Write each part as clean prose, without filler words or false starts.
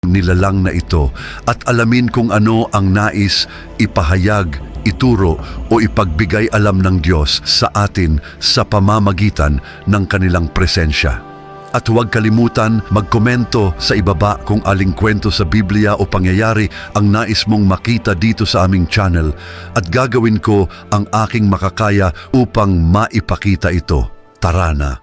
nilalang na ito at alamin kung ano ang nais, ipahayag, ituro o ipagbigay alam ng Diyos sa atin sa pamamagitan ng kanilang presensya. At huwag kalimutan magkomento sa ibaba kung aling kwento sa Biblia o pangyayari ang nais mong makita dito sa aming channel at gagawin ko ang aking makakaya upang maipakita ito. Tara na!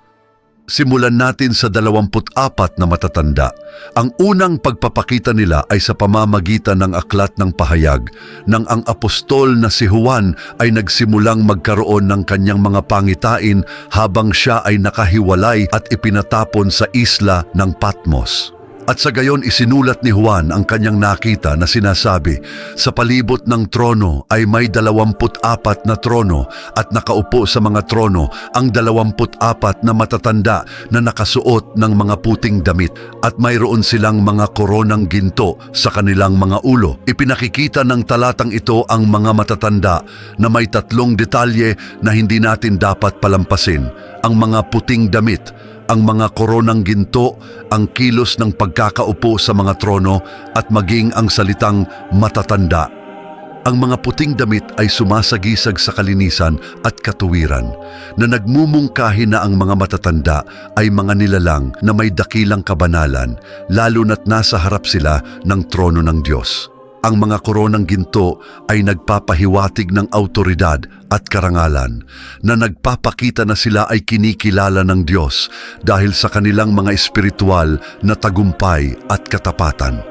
Simulan natin sa 24 na matatanda. Ang unang pagpapakita nila ay sa pamamagitan ng aklat ng pahayag nang ang apostol na si Juan ay nagsimulang magkaroon ng kanyang mga pangitain habang siya ay nakahiwalay at ipinatapon sa isla ng Patmos. At sa gayon isinulat ni Juan ang kanyang nakita na sinasabi, sa palibot ng trono ay may 24 na trono at nakaupo sa mga trono ang 24 na matatanda na nakasuot ng mga puting damit at mayroon silang mga koronang ginto sa kanilang mga ulo. Ipinakikita ng talatang ito ang mga matatanda na may 3 detalye na hindi natin dapat palampasin: ang mga puting damit, ang mga koronang ginto, ang kilos ng pagkakaupo sa mga trono at maging ang salitang matatanda. Ang mga puting damit ay sumasagisag sa kalinisan at katuwiran na nagmumungkahi na ang mga matatanda ay mga nilalang na may dakilang kabanalan, lalo na't nasa harap sila ng trono ng Diyos. Ang mga koronang ginto ay nagpapahiwatig ng awtoridad at karangalan na nagpapakita na sila ay kinikilala ng Diyos dahil sa kanilang mga espiritual na tagumpay at katapatan.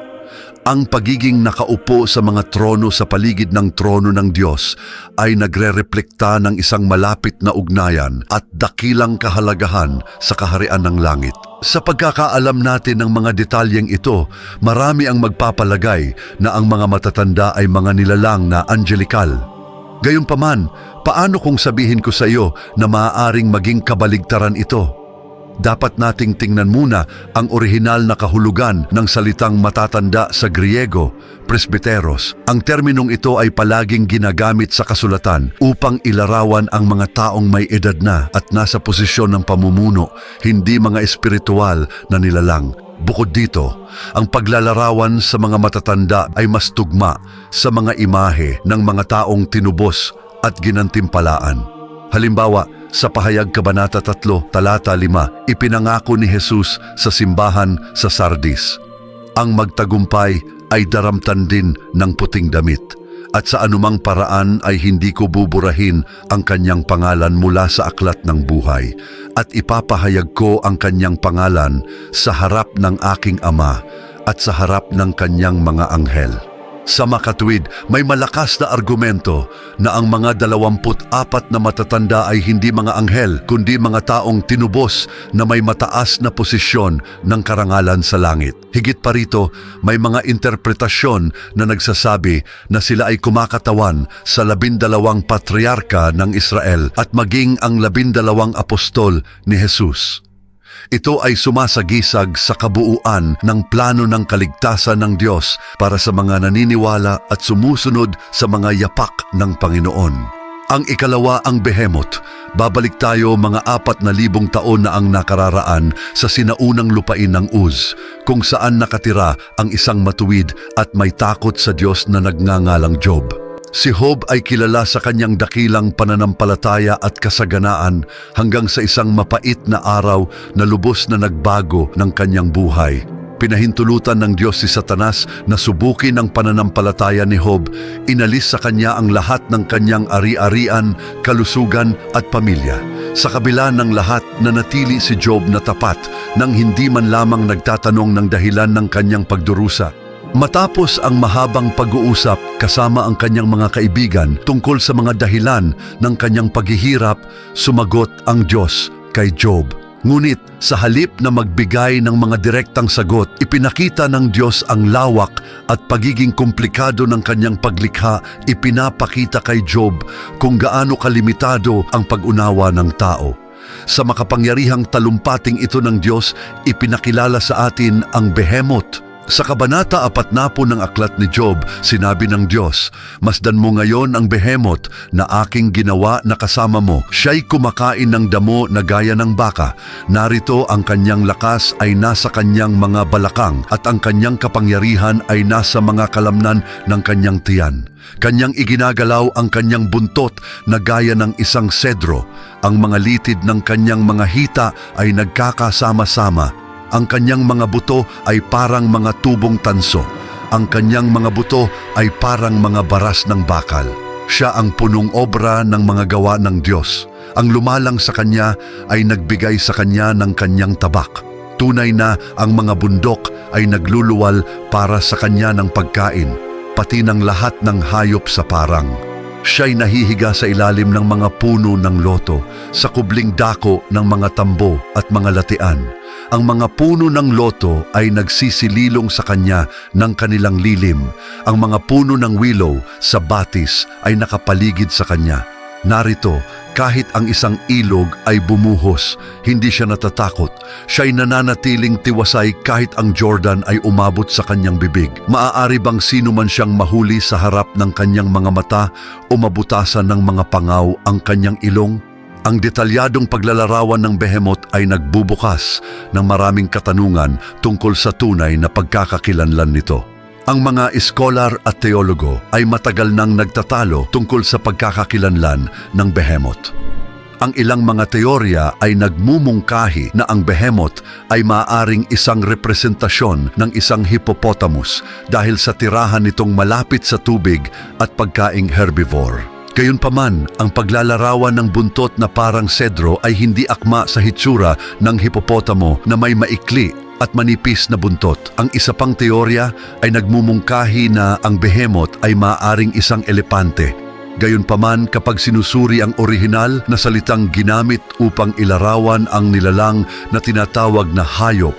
Ang pagiging nakaupo sa mga trono sa paligid ng trono ng Diyos ay nagre-reflekta ng isang malapit na ugnayan at dakilang kahalagahan sa kaharian ng langit. Sa pagkakaalam natin ng mga detalyeng ito, marami ang magpapalagay na ang mga matatanda ay mga nilalang na angelical. Gayunpaman, paano kung sabihin ko sa iyo na maaaring maging kabaligtaran ito? Dapat nating tingnan muna ang orihinal na kahulugan ng salitang matatanda sa Griego, presbyteros. Ang terminong ito ay palaging ginagamit sa kasulatan upang ilarawan ang mga taong may edad na at nasa posisyon ng pamumuno, hindi mga espiritual na nilalang. Bukod dito, ang paglalarawan sa mga matatanda ay mas tugma sa mga imahe ng mga taong tinubos at ginantimpalaan. Halimbawa, sa Pahayag Kabanata 3, Talata 5, ipinangako ni Jesus sa simbahan sa Sardis, ang magtagumpay ay daramtan din ng puting damit, at sa anumang paraan ay hindi ko buburahin ang kanyang pangalan mula sa aklat ng buhay, at ipapahayag ko ang kanyang pangalan sa harap ng aking Ama at sa harap ng kanyang mga anghel. Sa makatuwid, may malakas na argumento na ang mga 24 na matatanda ay hindi mga anghel, kundi mga taong tinubos na may mataas na posisyon ng karangalan sa langit. Higit pa rito, may mga interpretasyon na nagsasabi na sila ay kumakatawan sa 12 patriarka ng Israel at maging ang 12 apostol ni Jesus. Ito ay sumasagisag sa kabuuan ng plano ng kaligtasan ng Diyos para sa mga naniniwala at sumusunod sa mga yapak ng Panginoon. Ang ikalawa ang Behemoth. Babalik tayo mga 4,000 taon na ang nakararaan sa sinaunang lupain ng Uz, kung saan nakatira ang isang matuwid at may takot sa Diyos na nagngangalang Job. Si Job ay kilala sa kanyang dakilang pananampalataya at kasaganaan hanggang sa isang mapait na araw na lubos na nagbago ng kanyang buhay. Pinahintulutan ng Diyos si Satanas na subukin ang pananampalataya ni Job. Inalis sa kanya ang lahat ng kanyang ari-arian, kalusugan at pamilya. Sa kabila ng lahat, nanatili si Job na tapat nang hindi man lamang nagtatanong ng dahilan ng kanyang pagdurusa. Matapos ang mahabang pag-uusap kasama ang kanyang mga kaibigan tungkol sa mga dahilan ng kanyang paghihirap, sumagot ang Diyos kay Job. Ngunit sa halip na magbigay ng mga direktang sagot, ipinakita ng Diyos ang lawak at pagiging komplikado ng kanyang paglikha. Ipinapakita kay Job kung gaano kalimitado ang pag-unawa ng tao. Sa makapangyarihang talumpating ito ng Diyos, ipinakilala sa atin ang Behemoth, Sa kabanata 40 ng aklat ni Job, sinabi ng Diyos, "Masdan mo ngayon ang behemoth na aking ginawa na kasama mo. Siya'y kumakain ng damo na gaya ng baka. Narito ang kanyang lakas ay nasa kanyang mga balakang at ang kanyang kapangyarihan ay nasa mga kalamnan ng kanyang tiyan. Kanyang iginagalaw ang kanyang buntot na gaya ng isang sedro. Ang mga litid ng kanyang mga hita ay nagkakasama-sama. Ang kanyang mga buto ay parang mga tubong tanso. Ang kanyang mga buto ay parang mga baras ng bakal. Siya ang punong obra ng mga gawa ng Diyos. Ang lumalang sa kanya ay nagbigay sa kanya ng kanyang tabak. Tunay na ang mga bundok ay nagluluwal para sa kanya ng pagkain, pati ng lahat ng hayop sa parang. Siya'y nahihiga sa ilalim ng mga puno ng loto, sa kubling dako ng mga tambo at mga latian. Ang mga puno ng loto ay nagsisililong sa kanya ng kanilang lilim. Ang mga puno ng willow sa batis ay nakapaligid sa kanya. Narito, kahit ang isang ilog ay bumuhos, hindi siya natatakot. Siya'y nananatiling tiwasay kahit ang Jordan ay umabot sa kanyang bibig. Maaari bang sino man siyang mahuli sa harap ng kanyang mga mata o mabutasan ng mga pangaw ang kanyang ilong? Ang detalyadong paglalarawan ng behemoth ay nagbubukas ng maraming katanungan tungkol sa tunay na pagkakakilanlan nito. Ang mga iskolar at teologo ay matagal nang nagtatalo tungkol sa pagkakakilanlan ng behemoth. Ang ilang mga teorya ay nagmumungkahi na ang behemoth ay maaaring isang representasyon ng isang hippopotamus dahil sa tirahan nitong malapit sa tubig at pagkaing herbivore. Gayunpaman, ang paglalarawan ng buntot na parang sedro ay hindi akma sa hitsura ng hippopotamo na may maikli at manipis na buntot. Ang isa pang teorya ay nagmumungkahi na ang behemoth ay maaaring isang elepante. Gayunpaman, kapag sinusuri ang orihinal na salitang ginamit upang ilarawan ang nilalang na tinatawag na hayop,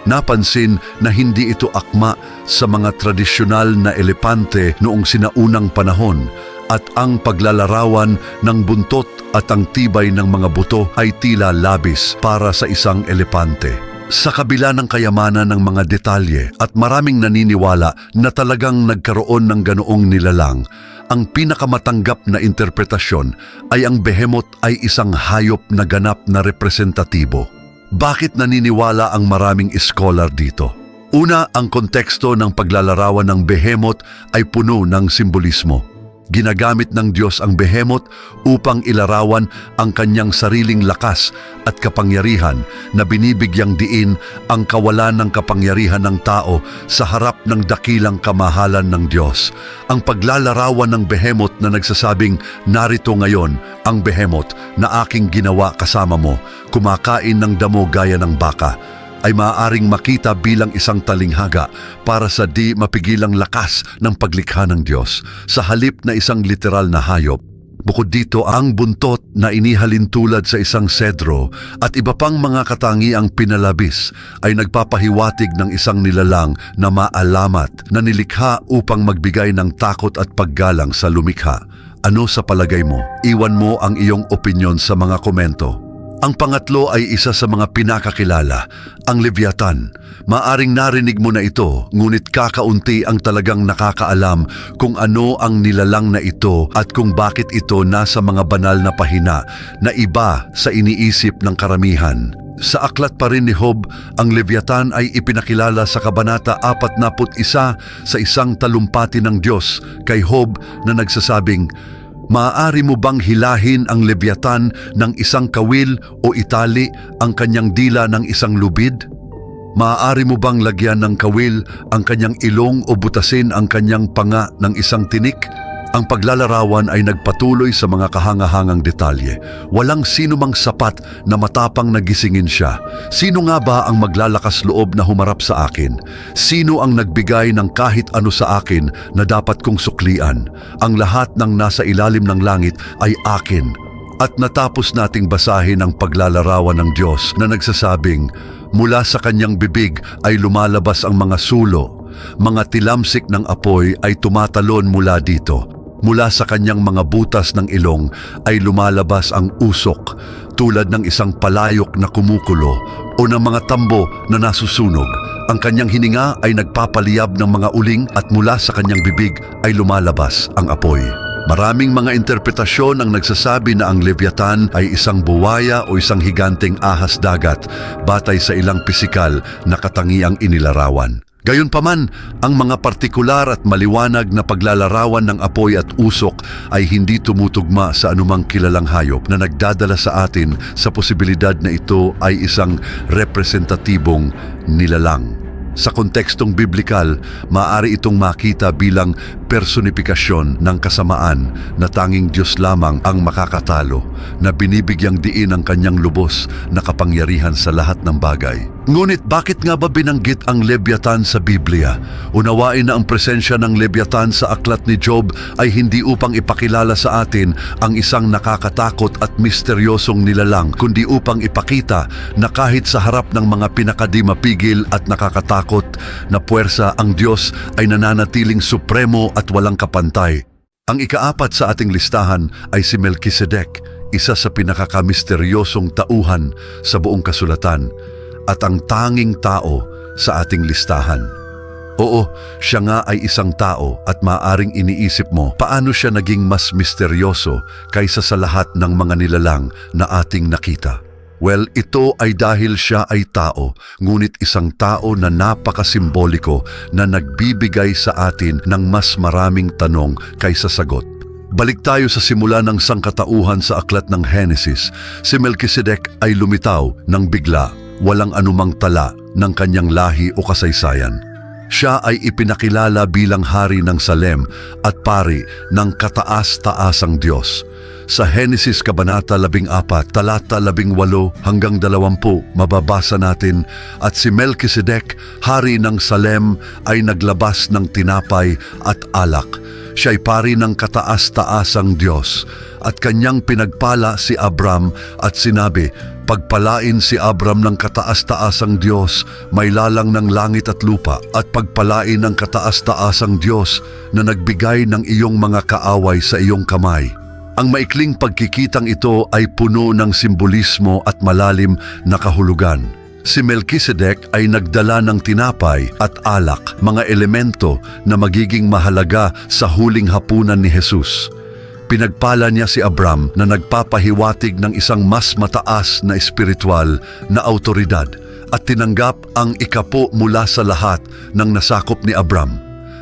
napansin na hindi ito akma sa mga tradisyonal na elepante noong sinaunang panahon, at ang paglalarawan ng buntot at ang tibay ng mga buto ay tila labis para sa isang elepante. Sa kabila ng kayamanan ng mga detalye at maraming naniniwala na talagang nagkaroon ng ganoong nilalang, ang pinakamatanggap na interpretasyon ay ang behemoth ay isang hayop na ganap na representatibo. Bakit naniniwala ang maraming iskolar dito? Una, ang konteksto ng paglalarawan ng behemoth ay puno ng simbolismo. Ginagamit ng Diyos ang behemoth upang ilarawan ang kanyang sariling lakas at kapangyarihan na binibigyang diin ang kawalan ng kapangyarihan ng tao sa harap ng dakilang kamahalan ng Diyos. Ang paglalarawan ng behemoth na nagsasabing, "Narito ngayon ang behemoth na aking ginawa kasama mo, kumakain ng damo gaya ng baka," ay maaaring makita bilang isang talinghaga para sa di mapigilang lakas ng paglikha ng Diyos sa halip na isang literal na hayop. Bukod dito, ang buntot na inihalin tulad sa isang sedro at iba pang mga katangiang pinalabis ay nagpapahiwatig ng isang nilalang na maalamat na nilikha upang magbigay ng takot at paggalang sa lumikha. Ano sa palagay mo? Iwan mo ang iyong opinyon sa mga komento. Ang pangatlo ay isa sa mga pinakakilala, ang Leviathan. Maaring narinig mo na ito, ngunit kakaunti ang talagang nakakaalam kung ano ang nilalang na ito at kung bakit ito nasa mga banal na pahina na iba sa iniisip ng karamihan. Sa aklat pa rin ni Job, ang Leviathan ay ipinakilala sa Kabanata 41 sa isang talumpati ng Diyos kay Job na nagsasabing, "Maaari mo bang hilahin ang Leviathan ng isang kawil o itali ang kanyang dila ng isang lubid? Maaari mo bang lagyan ng kawil ang kanyang ilong o butasin ang kanyang panga ng isang tinik?" Ang paglalarawan ay nagpatuloy sa mga kahangahangang detalye. Walang sino mang sapat na matapang nagisingin siya. Sino nga ba ang maglalakas loob na humarap sa akin? Sino ang nagbigay ng kahit ano sa akin na dapat kong suklian? Ang lahat ng nasa ilalim ng langit ay akin. At natapos nating basahin ang paglalarawan ng Diyos na nagsasabing, "Mula sa kanyang bibig ay lumalabas ang mga sulo. Mga tilamsik ng apoy ay tumatalon mula dito. Mula sa kanyang mga butas ng ilong ay lumalabas ang usok tulad ng isang palayok na kumukulo o o ng mga tambo na nasusunog. Ang kanyang hininga ay nagpapaliyab ng mga uling at mula sa kanyang bibig ay lumalabas ang apoy. Maraming mga interpretasyon ang nagsasabi na ang Leviathan ay isang buwaya o isang higanteng ahas dagat batay sa ilang pisikal na katangiang inilarawan. Gayunpaman, ang mga partikular at maliwanag na paglalarawan ng apoy at usok ay hindi tumutugma sa anumang kilalang hayop na nagdadala sa atin sa posibilidad na ito ay isang representatibong nilalang. Sa kontekstong biblikal, maaari itong makita bilang personifikasyon ng kasamaan na tanging Diyos lamang ang makakatalo, na binibigyang diin ang kanyang lubos na kapangyarihan sa lahat ng bagay. Ngunit bakit nga ba binanggit ang Leviathan sa Biblia? Unawain na ang presensya ng Leviathan sa aklat ni Job ay hindi upang ipakilala sa atin ang isang nakakatakot at misteryosong nilalang, kundi upang ipakita na kahit sa harap ng mga pinakadimapigil at nakakatakot na puwersa, ang Diyos ay nananatiling supremo at walang kapantay. Ang ikaapat sa ating listahan ay si Melkisedek, isa sa pinakakamisteryosong tauhan sa buong kasulatan at ang tanging tao sa ating listahan. Oo, siya nga ay isang tao at maaaring iniisip mo paano siya naging mas misteryoso kaysa sa lahat ng mga nilalang na ating nakita. Well, ito ay dahil siya ay tao, ngunit isang tao na napakasimboliko na nagbibigay sa atin ng mas maraming tanong kaysa sagot. Balik tayo sa simula ng sangkatauhan sa aklat ng Henesis. Si Melkisedek ay lumitaw ng bigla, walang anumang tala ng kanyang lahi o kasaysayan. Siya ay ipinakilala bilang hari ng Salem at pari ng kataas-taasang Diyos. Sa Henesis Kabanata 14, talata 18 hanggang 20, mababasa natin, at si Melkisedek, hari ng Salem, ay naglabas ng tinapay at alak. Siya'y pari ng kataas-taasang Diyos, at kanyang pinagpala si Abram at sinabi, "Pagpalain si Abram ng kataas-taasang Diyos, may lalang ng langit at lupa, at pagpalain ang kataas-taasang Diyos na nagbigay ng iyong mga kaaway sa iyong kamay." Ang maikling pagkikitang ito ay puno ng simbolismo at malalim na kahulugan. Si Melkisedek ay nagdala ng tinapay at alak, mga elemento na magiging mahalaga sa huling hapunan ni Jesus. Pinagpala niya si Abram na nagpapahiwatig ng isang mas mataas na espiritual na autoridad at tinanggap ang ikapo mula sa lahat ng nasakop ni Abram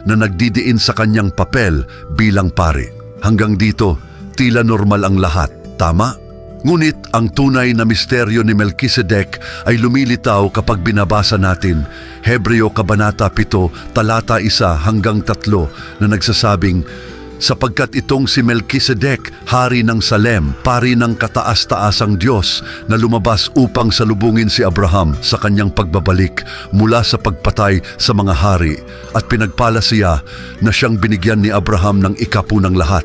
na nagdidiin sa kanyang papel bilang pari. Hanggang dito, tila normal ang lahat, tama? Ngunit ang tunay na misteryo ni Melkisedek ay lumilitaw kapag binabasa natin Hebreo Kabanata 7, talata 1 hanggang 3 na nagsasabing, "Sapagkat itong si Melkisedek, hari ng Salem, pari ng kataas-taasang Diyos, na lumabas upang salubungin si Abraham sa kanyang pagbabalik mula sa pagpatay sa mga hari, at pinagpala siya na siyang binigyan ni Abraham ng ikapu ng lahat."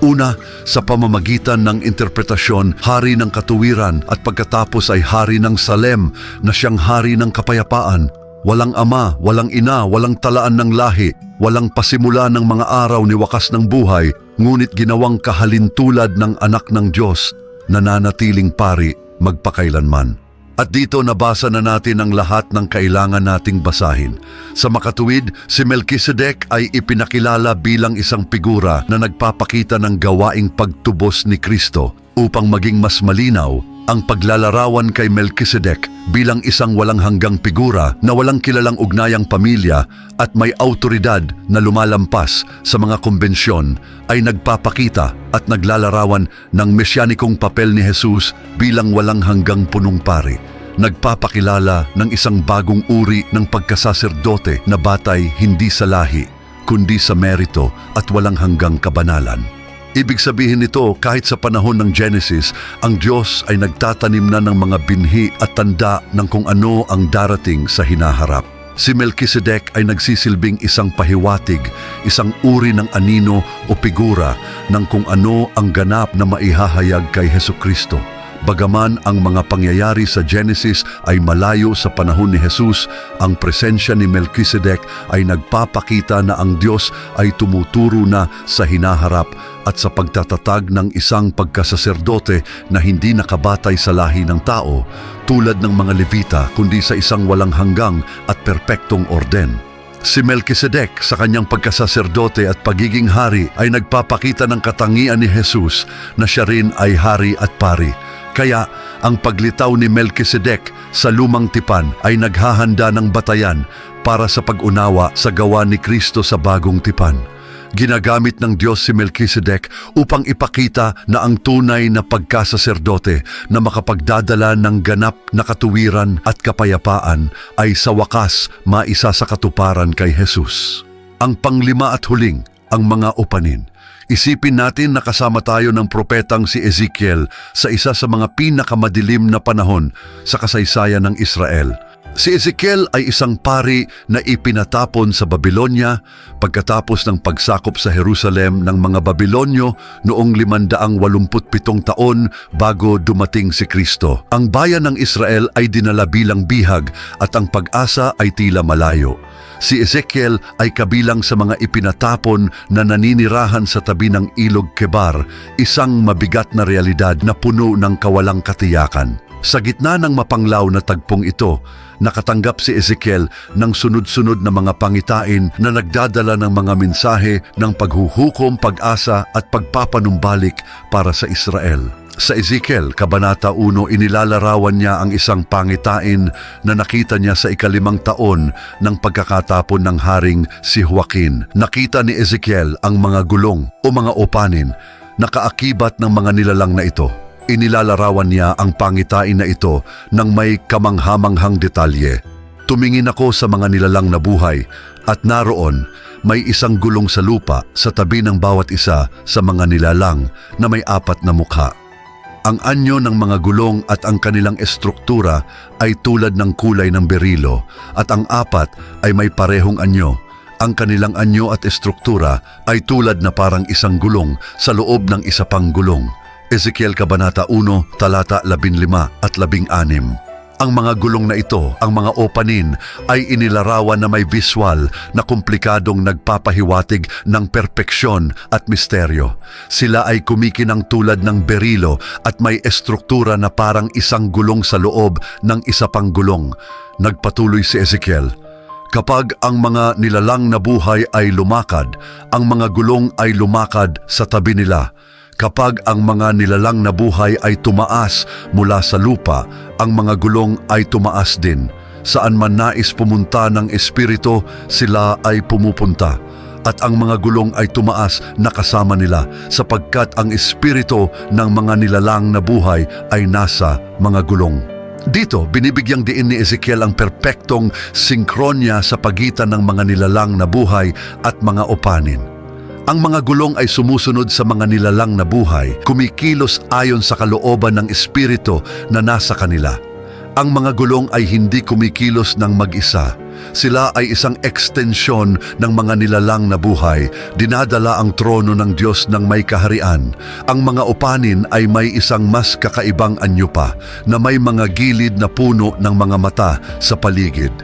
Una, sa pamamagitan ng interpretasyon, hari ng katuwiran, at pagkatapos ay hari ng Salem na siyang hari ng kapayapaan. Walang ama, walang ina, walang talaan ng lahi, walang pasimula ng mga araw ni wakas ng buhay, ngunit ginawang kahalintulad ng anak ng Diyos, nananatiling pari magpakailanman. At dito nabasa na natin ang lahat ng kailangan nating basahin. Sa makatuwid, si Melkisedek ay ipinakilala bilang isang figura na nagpapakita ng gawaing pagtubos ni Kristo upang maging mas malinaw ang paglalarawan kay Melkisedek bilang isang walang hanggang figura na walang kilalang ugnayang pamilya at may autoridad na lumalampas sa mga kumbensyon, ay nagpapakita at naglalarawan ng mesyanikong papel ni Jesus bilang walang hanggang punong pari. Nagpapakilala ng isang bagong uri ng pagkasaserdote na batay hindi sa lahi, kundi sa merito at walang hanggang kabanalan. Ibig sabihin nito, kahit sa panahon ng Genesis, ang Diyos ay nagtatanim na ng mga binhi at tanda ng kung ano ang darating sa hinaharap. Si Melkisedek ay nagsisilbing isang pahiwatig, isang uri ng anino o figura ng kung ano ang ganap na maihahayag kay Hesukristo. Bagaman ang mga pangyayari sa Genesis ay malayo sa panahon ni Jesus, ang presensya ni Melchizedek ay nagpapakita na ang Diyos ay tumuturo na sa hinaharap at sa pagtatatag ng isang pagkasaserdote na hindi nakabatay sa lahi ng tao, tulad ng mga Levita, kundi sa isang walang hanggang at perpektong orden. Si Melchizedek sa kanyang pagkasaserdote at pagiging hari ay nagpapakita ng katangian ni Jesus na siya rin ay hari at pari. Kaya ang paglitaw ni Melchizedek sa lumang tipan ay naghahanda ng batayan para sa pag-unawa sa gawa ni Kristo sa bagong tipan. Ginagamit ng Diyos si Melchizedek upang ipakita na ang tunay na pagkasaserdote na makapagdadala ng ganap na katuwiran at kapayapaan ay sa wakas maisa sa katuparan kay Jesus. Ang panglima at huling, ang mga upanin. Isipin natin na kasama tayo ng propetang si Ezekiel sa isa sa mga pinakamadilim na panahon sa kasaysayan ng Israel. Si Ezekiel ay isang pari na ipinatapon sa Babylonia pagkatapos ng pagsakop sa Jerusalem ng mga Babylonyo noong 587 taon bago dumating si Kristo. Ang bayan ng Israel ay dinala bilang bihag at ang pag-asa ay tila malayo. Si Ezekiel ay kabilang sa mga ipinatapon na naninirahan sa tabi ng Ilog Kebar, isang mabigat na realidad na puno ng kawalang katiyakan. Sa gitna ng mapanglaw na tagpong ito, nakatanggap si Ezekiel ng sunod-sunod na mga pangitain na nagdadala ng mga mensahe ng paghuhukom, pag-asa at pagpapanumbalik para sa Israel. Sa Ezekiel, Kabanata 1, inilalarawan niya ang isang pangitain na nakita niya sa ika-5 taon ng pagkakatapon ng haring si Joaquin. Nakita ni Ezekiel ang mga gulong o mga upanin na kaakibat ng mga nilalang na ito. Inilalarawan niya ang pangitain na ito ng may kamanghamanghang detalye. Tumingin ako sa mga nilalang na buhay at naroon may isang gulong sa lupa sa tabi ng bawat isa sa mga nilalang na may 4 na mukha. Ang anyo ng mga gulong at ang kanilang estruktura ay tulad ng kulay ng berilo at ang 4 ay may parehong anyo. Ang kanilang anyo at estruktura ay tulad na parang isang gulong sa loob ng isa pang gulong. Ezekiel Kabanata 1, talata 15 at 16. Ang mga gulong na ito, ang mga opanin, ay inilarawan na may visual na komplikadong nagpapahiwatig ng perpeksyon at misteryo. Sila ay kumikinang tulad ng berilo at may estruktura na parang isang gulong sa loob ng isa pang gulong. Nagpatuloy si Ezekiel. Kapag ang mga nilalang na buhay ay lumakad, ang mga gulong ay lumakad sa tabi nila. Kapag ang mga nilalang na buhay ay tumaas mula sa lupa, ang mga gulong ay tumaas din. Saan man nais pumunta ng espiritu, sila ay pumupunta. At ang mga gulong ay tumaas na kasama nila, sapagkat ang espiritu ng mga nilalang na buhay ay nasa mga gulong. Dito, binibigyang diin ni Ezekiel ang perpektong sinkronya sa pagitan ng mga nilalang na buhay at mga upanin. Ang mga gulong ay sumusunod sa mga nilalang na buhay, kumikilos ayon sa kalooban ng espiritu na nasa kanila. Ang mga gulong ay hindi kumikilos ng mag-isa. Sila ay isang ekstensyon ng mga nilalang na buhay, dinadala ang trono ng Diyos ng may kaharian. Ang mga upanin ay may isang mas kakaibang anyo pa, na may mga gilid na puno ng mga mata sa paligid.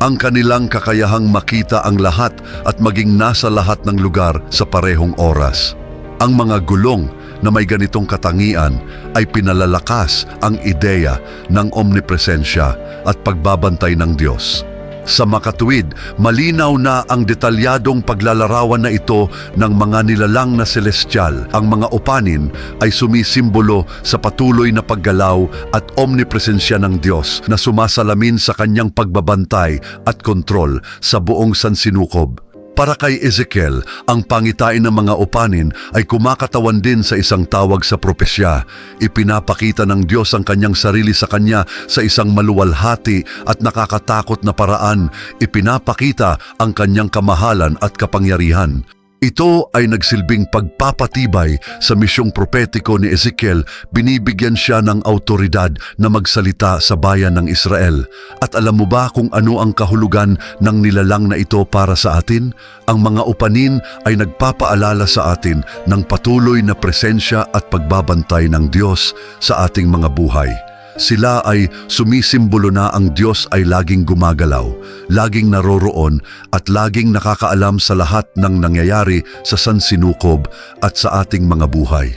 Ang kanilang kakayahang makita ang lahat at maging nasa lahat ng lugar sa parehong oras. Ang mga gulong na may ganitong katangian ay pinalalakas ang ideya ng omnipresensya at pagbabantay ng Diyos. Sa makatuwid, malinaw na ang detalyadong paglalarawan na ito ng mga nilalang na celestial. Ang mga upanin ay sumisimbolo sa patuloy na paggalaw at omnipresensya ng Diyos na sumasalamin sa kanyang pagbabantay at kontrol sa buong sansinukob. Para kay Ezekiel, ang pangitain ng mga upanin ay kumakatawan din sa isang tawag sa propesya. Ipinapakita ng Diyos ang kanyang sarili sa kanya sa isang maluwalhati at nakakatakot na paraan. Ipinapakita ang kanyang kamahalan at kapangyarihan. Ito ay nagsilbing pagpapatibay sa misyong propetiko ni Ezekiel. Binibigyan siya ng autoridad na magsalita sa bayan ng Israel. At alam mo ba kung ano ang kahulugan ng nilalang na ito para sa atin? Ang mga upanin ay nagpapaalala sa atin ng patuloy na presensya at pagbabantay ng Diyos sa ating mga buhay. Sila ay sumisimbolo na ang Diyos ay laging gumagalaw, laging naroroon at laging nakakaalam sa lahat ng nangyayari sa sansinukob at sa ating mga buhay.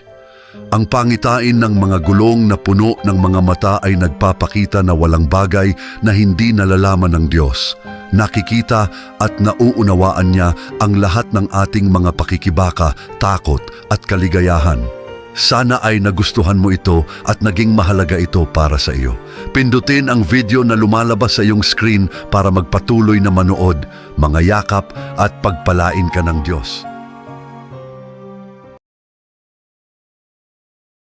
Ang pangitain ng mga gulong na puno ng mga mata ay nagpapakita na walang bagay na hindi nalalaman ng Diyos. Nakikita at nauunawaan niya ang lahat ng ating mga pakikibaka, takot at kaligayahan. Sana ay nagustuhan mo ito at naging mahalaga ito para sa iyo. Pindutin ang video na lumalabas sa iyong screen para magpatuloy na manood, mga yakap at pagpalain ka ng Diyos.